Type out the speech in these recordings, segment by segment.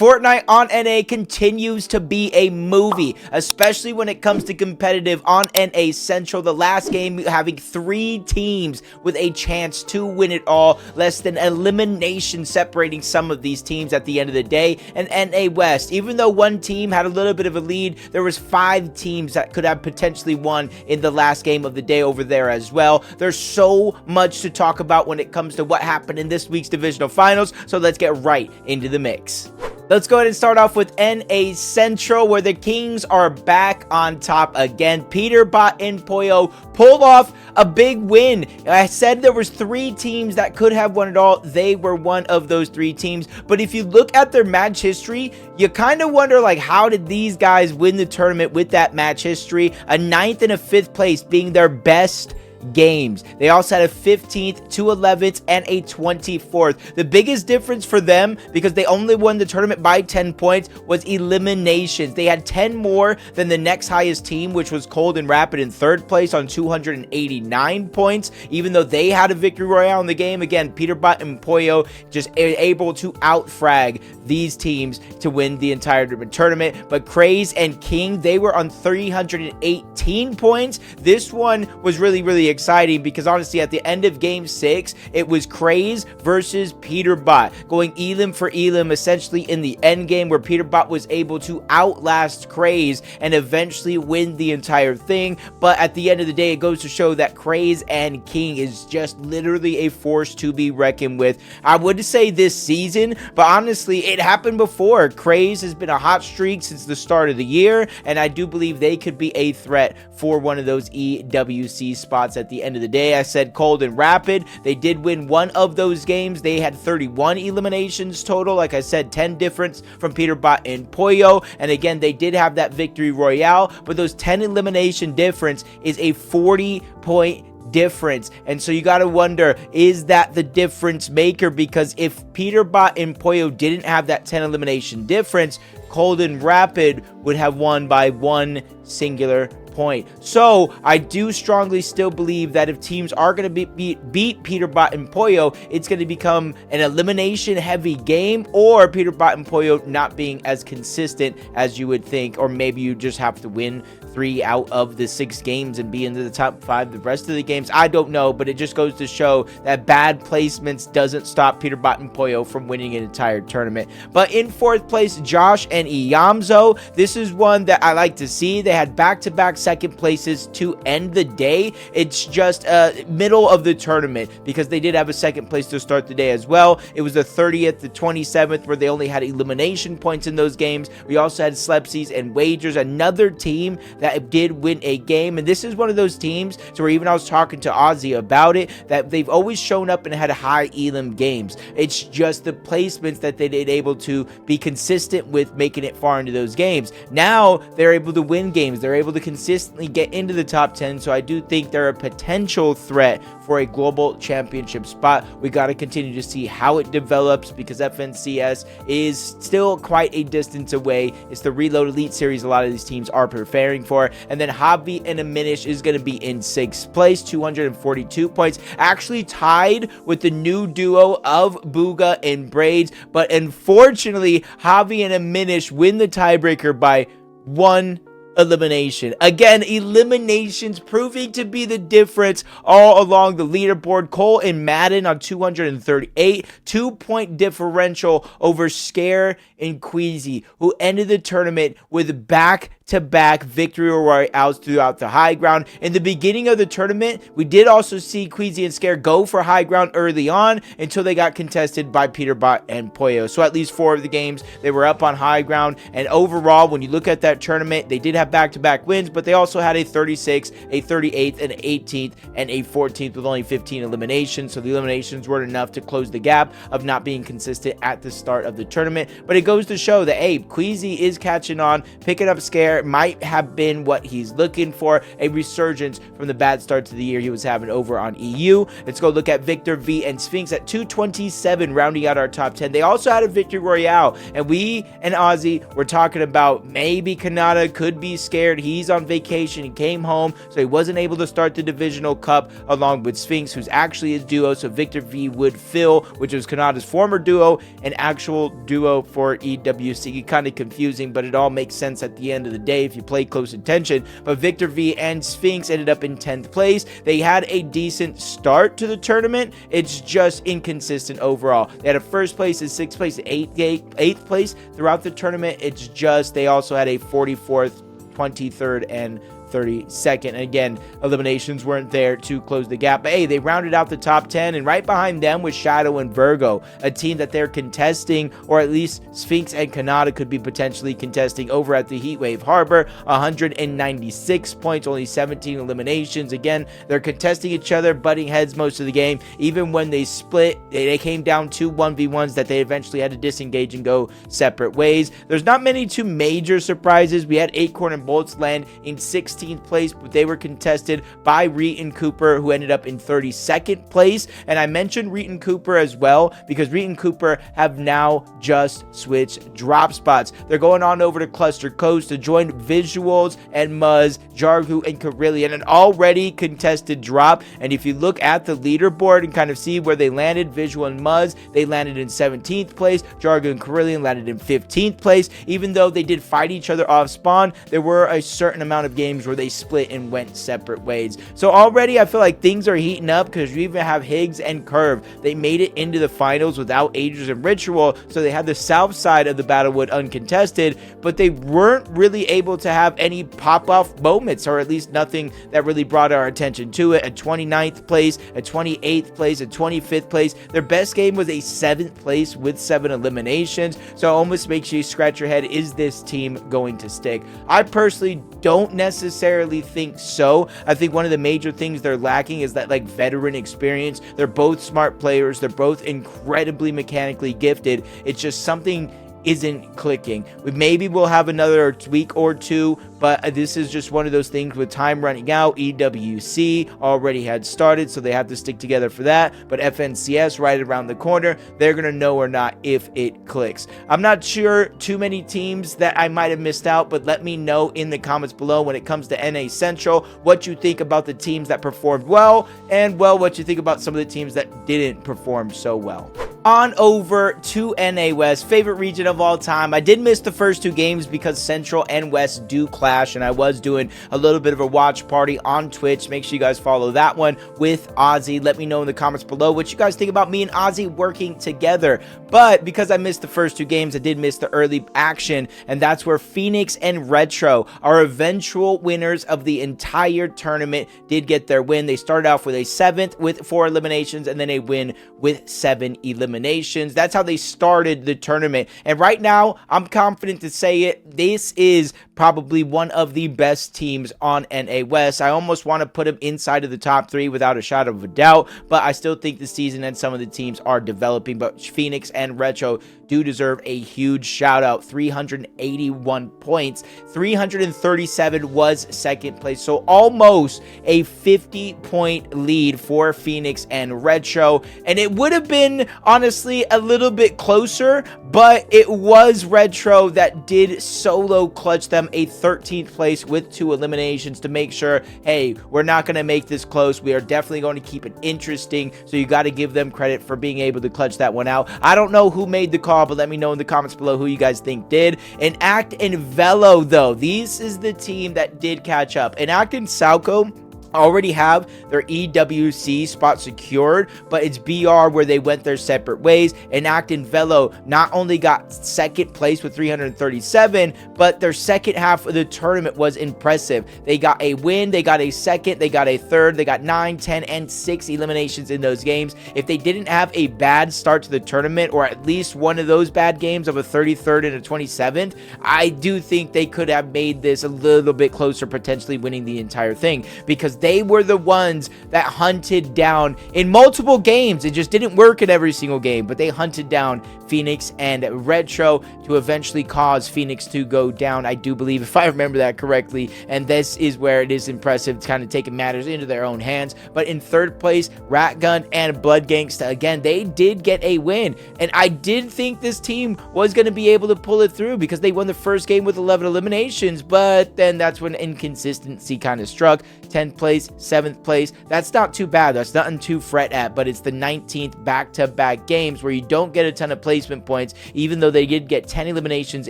Fortnite on NA continues to be a movie, especially when it comes to competitive on NA Central. The last game having 3 teams with a chance to win it all, less than elimination separating some of these teams at the end of the day. And NA West, even though one team had a little bit of a lead, there was 5 teams that could have potentially won in the last game of the day over there as well. There's so much to talk about when it comes to what happened in this week's divisional finals, so let's get right into the mix. Let's go ahead and start off with NA Central, where the Kings are back on top again. Peterbot and Pollo pulled off a big win. I said there was 3 teams that could have won it all. They were one of those 3 teams. But if you look at their match history, you kind of wonder, like, how did these guys win the tournament with that match history? A 9th and a 5th place being their best games. They also had a 15th, 2 11th, and a 24th. The biggest difference for them, because they only won the tournament by 10 points, was eliminations. They had 10 more than the next highest team, which was Cold and Rapid in 3rd place on 289 points, even though they had a victory royale in the game. Again, Peterbot and Pollo just able to outfrag these teams to win the entire tournament. But Craze and King, they were on 318 points. This one was really exciting because honestly, at the end of game 6, it was Craze versus Peterbot, going elim for elim essentially in the end game, where Peterbot was able to outlast Craze and eventually win the entire thing. But at the end of the day, it goes to show that Craze and King is just literally a force to be reckoned with. I would say this season, but honestly, it happened before. Craze has been a hot streak since the start of the year, and I do believe they could be a threat for one of those EWC spots at the end of the day. I said Cold and Rapid. They did win one of those games. They had 31 eliminations total. Like I said, 10 difference from Peterbot and Pollo. And again, they did have that victory royale, but those 10 elimination difference is a 40-point difference. And so you got to wonder, is that the difference maker? Because if Peterbot and Pollo didn't have that 10 elimination difference, Cold and Rapid would have won by 1 singular point. So I do strongly still believe that if teams are going to beat Peterbot and Pollo, it's going to become an elimination heavy game, or Peterbot and Pollo not being as consistent as you would think, or maybe you just have to win 3 out of the 6 games and be into the top 5 the rest of the games. I don't know, but it just goes to show that bad placements doesn't stop Peterbot and Pollo from winning an entire tournament. But in 4th place, Josh and Iyamzo. This is one that I like to see. They had back-to-back 2nd places to end the day. It's just middle of the tournament, because they did have a 2nd place to start the day as well. It was the 30th, the 27th, where they only had elimination points in those games. We also had Slepsies and Wagers, another team that did win a game. And this is one of those teams to where even I was talking to Ozzy about it, that they've always shown up and had high elim games. It's just the placements that they did able to be consistent with making it far into those games. Now they're able to win games. They're able to consistently get into the top 10. So I do think they're a potential threat for a global championship spot. We got to continue to see how it develops, because FNCS is still quite a distance away. It's the Reload Elite Series a lot of these teams are preparing for. And then Hobby and Aminish is going to be in 6th place, 242 points, actually tied with the new duo of Booga and Braids. But unfortunately, Hobby and Aminish win the tiebreaker by 1 elimination. Again, eliminations proving to be the difference all along the leaderboard. Cole and Madden on 238, 2-point differential over Scare and Queasy, who ended the tournament with back-to-back victory royales throughout the high ground. In the beginning of the tournament, we did also see Queasy and Scare go for high ground early on until they got contested by Peterbot and Pollo. So at least 4 of the games, they were up on high ground. And overall, when you look at that tournament, they did have back-to-back wins, but they also had a 36th, a 38th, an 18th, and a 14th with only 15 eliminations. So the eliminations weren't enough to close the gap of not being consistent at the start of the tournament. But it goes to show that, hey, Queasy is catching on, picking up Scare, it might have been what he's looking for, a resurgence from the bad start to the year he was having over on EU. Let's go look at Victor V and Sphinx at 227, rounding out our top 10. They also had a Victory Royale, and we and Ozzy were talking about maybe Kanata could be scared. He's on vacation. He came home, so he wasn't able to start the Divisional Cup along with Sphinx, who's actually his duo. So Victor V would fill, which was Kanata's former duo, an actual duo for EWC. Kind of confusing, but it all makes sense at the end of the day if you play close attention. But Victor V and Sphinx ended up in 10th place. They had a decent start to the tournament. It's just inconsistent overall. They had a first place, a 6th place, 8th place throughout the tournament. It's just they also had a 44th, 23rd, and 32nd. And again, eliminations weren't there to close the gap. But hey, they rounded out the top 10, and right behind them was Shadow and Virgo, a team that they're contesting, or at least Sphinx and Kanata could be potentially contesting over at the Heatwave Harbor. 196 points, only 17 eliminations. Again, they're contesting each other, butting heads most of the game. Even when they split, they came down to 1v1s that they eventually had to disengage and go separate ways. There's not many too major surprises. We had Acorn and Bolts land in 16th place, but they were contested by Reet and Cooper, who ended up in 32nd place. And I mentioned Reet and Cooper as well because Reet and Cooper have now just switched drop spots. They're going on over to Cluster Coast to join Visuals and Muzz, Jargu, and Carillion, an already contested drop. And if you look at the leaderboard and kind of see where they landed, Visual and Muzz, they landed in 17th place. Jargu and Carillion landed in 15th place. Even though they did fight each other off spawn, there were a certain amount of games where they split and went separate ways. So already I feel like things are heating up because you even have Higgs and Curve. They made it into the finals without Aegis and Ritual, so they had the south side of the Battlewood uncontested, but they weren't really able to have any pop-off moments, or at least nothing that really brought our attention to it. A 29th place, a 28th place, a 25th place. Their best game was a 7th place with 7 eliminations, so it almost makes you scratch your head, is this team going to stick? I personally don't necessarily think so. I think one of the major things they're lacking is that like veteran experience. They're both smart players. They're both incredibly mechanically gifted. It's just something isn't clicking. Maybe we'll have another week or two, but this is just one of those things with time running out. EWC already had started, so they have to stick together for that, but FNCS right around the corner, they're gonna know or not if it clicks. I'm not sure too many teams that I might have missed out, but let me know in the comments below when it comes to NA Central what you think about the teams that performed well, and well, what you think about some of the teams that didn't perform so well. On over to NA West, favorite region of all time. I did miss the first 2 games because Central and West do clash, and I was doing a little bit of a watch party on Twitch. Make sure you guys follow that one with Ozzy. Let me know in the comments below what you guys think about me and Ozzy working together. But because I missed the first 2 games, I did miss the early action, and that's where Phoenix and Retro, our eventual winners of the entire tournament, did get their win. They started off with a 7th with 4 eliminations, and then a win with 7 eliminations. That's how they started the tournament. And right now, I'm confident to say it, this is probably one of the best teams on NA West. I almost want to put them inside of the top 3 without a shadow of a doubt, but I still think the season and some of the teams are developing. But Phoenix and Retro do deserve a huge shout out. 381 points, 337 was second place, so almost a 50-point lead for Phoenix and Retro. And it would have been honestly a little bit closer, but it was Retro that did solo clutch them a 13th place with 2 eliminations to make sure, hey, we're not going to make this close. We are definitely going to keep it interesting, so you got to give them credit for being able to clutch that one out. I don't know who made the call, but let me know in the comments below who you guys think did. And Act and Velo, though, this is the team that did catch up. And Act and Salco already have their EWC spot secured, but it's BR where they went their separate ways. And Act and Velo not only got second place with 337, but their second half of the tournament was impressive. They got a win, they got a second, they got a third, they got 9, 10, and 6 eliminations in those games. If they didn't have a bad start to the tournament, or at least one of those bad games of a 33rd and a 27th, I do think they could have made this a little bit closer, potentially winning the entire thing, because They were the ones that hunted down in multiple games. It just didn't work in every single game, but they hunted down Phoenix and Retro to eventually cause Phoenix to go down, I do believe, if I remember that correctly. And this is where it is impressive, kind of taking matters into their own hands. But in third place, Ratgun and Blood Gangsta, again, they did get a win. And I did think this team was going to be able to pull it through because they won the first game with 11 eliminations, but then that's when inconsistency kind of struck. 10th place, 7th place, that's not too bad. That's nothing to fret at, but it's the 19th back-to-back games where you don't get a ton of placement points, even though they did get 10 eliminations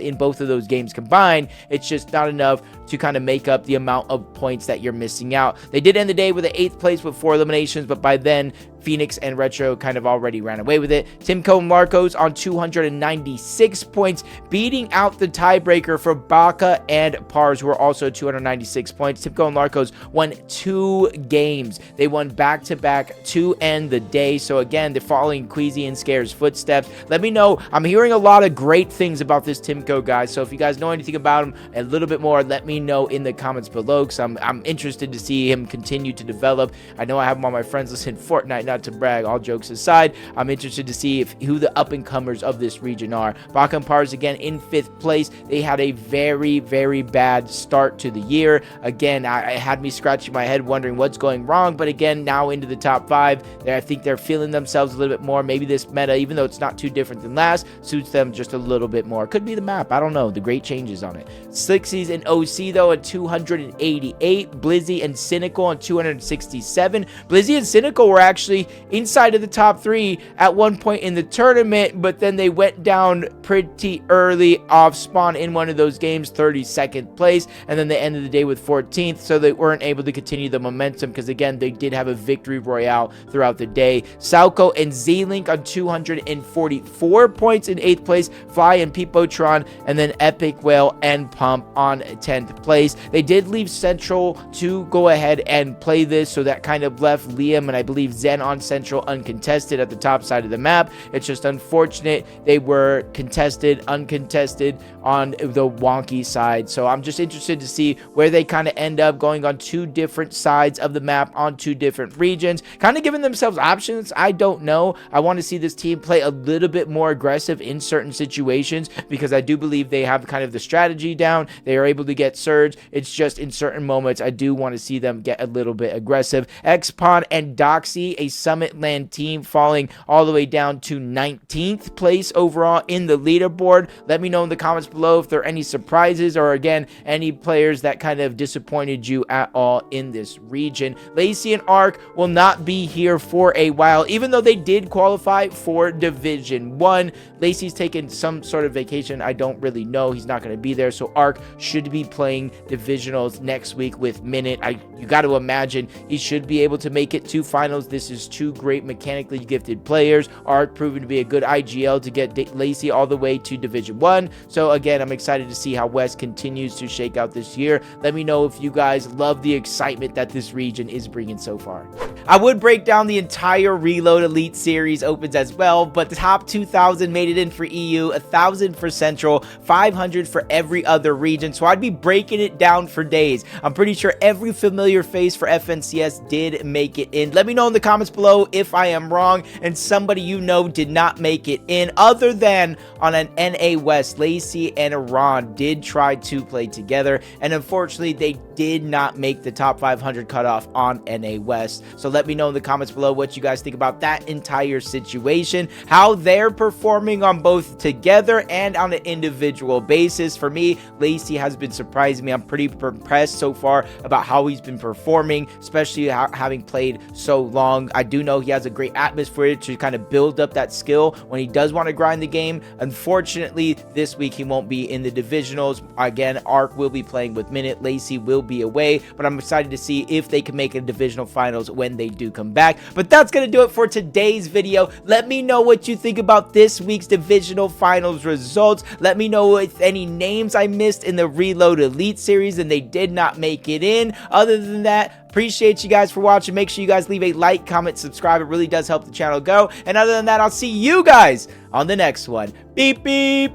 in both of those games combined. It's just not enough to kind of make up the amount of points that you're missing out. They did end the day with an 8th place with 4 eliminations, but by then Phoenix and Retro kind of already ran away with it. Timco and Marcos on 296 points, beating out the tiebreaker for Baca and Pars, who are also 296 points. Timco and Marcos won 2 games. They won back-to-back to end the day. So again, they're following Queasy and Scare's footsteps. Let me know. I'm hearing a lot of great things about this Timco guy. So if you guys know anything about him a little bit more, let me know in the comments below, because I'm interested to see him continue to develop. I know I have him on my friends list in Fortnite, not to brag, all jokes aside. I'm interested to see who the up-and-comers of this region are. Baca and Pars again in 5th place. They had a very, very bad start to the year. Again, I had me scratching my head wondering what's going wrong, but again, now into the top 5. I think they're feeling themselves a little bit more. Maybe this meta, even though it's not too different than last, suits them just a little bit more. Could be the map. I don't know. The great changes on it. Slixies and OC, though, at 288. Blizzy and Cynical on 267. Blizzy and Cynical were actually inside of the top 3 at one point in the tournament, but then they went down pretty early off spawn in one of those games, 32nd place, and then they ended the day with 14th, so they weren't able to continue the momentum because, again, they did have a victory royale throughout the day. Salco and Z-Link on 244 points in 8th place, Fly and Peepotron, and then Epic Whale and Pump on 10th place. They did leave Central to go ahead and play this, so that kind of left Liam and I believe Zen on Central uncontested at the top side of the map. It's just unfortunate they were contested, uncontested on the wonky side. So I'm just interested to see where they kind of end up going on 2 different sides of the map on 2 different regions, kind of giving themselves options. I don't know. I want to see this team play a little bit more aggressive in certain situations because I do believe they have kind of the strategy down. They are able to get surge. It's just in certain moments I do want to see them get a little bit aggressive. Xpon and Doxy, a Summit Land team, falling all the way down to 19th place overall in the leaderboard. Let me know in the comments below if there are any surprises or, again, any players that kind of disappointed you at all in this region. Lacey and Ark will not be here for a while, even though they did qualify for Division 1. Lacey's taken some sort of vacation. I don't really know. He's not going to be there, so Ark should be playing Divisionals next week with Minute. You got to imagine he should be able to make it to finals. This is 2 great mechanically gifted players. Ark proven to be a good IGL to get Lacey all the way to Division 1. So again, I'm excited to see how West continues to shake out this year. Let me know if you guys love the excitement that this region is bringing so far. I would break down the entire Reload Elite Series opens as well, but the top 2,000 made it in for EU, 1,000 for Central, 500 for every other region. So I'd be breaking it down for days. I'm pretty sure every familiar face for FNCS did make it in. Let me know in the comments below if I am wrong and somebody you know did not make it in, other than on an NA West. Lacey and Iran did try to play together, and unfortunately they did not make the top 500 cutoff on NA West. So let me know in the comments below what you guys think about that entire situation, how they're performing on both together and on an individual basis. For me, Lacey has been surprising me. I'm pretty impressed so far about how he's been performing, especially having played so long. I do know he has a great atmosphere to kind of build up that skill when he does want to grind the game. Unfortunately, this week he won't be in the divisionals. Again, Ark will be playing with Minute. Lacey will be away, but I'm excited to see if they can make a divisional finals when they do come back. But that's going to do it for today's video. Let me know what you think about this week's divisional finals results. Let me know if any names I missed in the Reload Elite Series and they did not make it in. Other than that, appreciate you guys for watching. Make sure you guys leave a like, comment, subscribe. It really does help the channel go. And other than that, I'll see you guys on the next one. Beep, beep.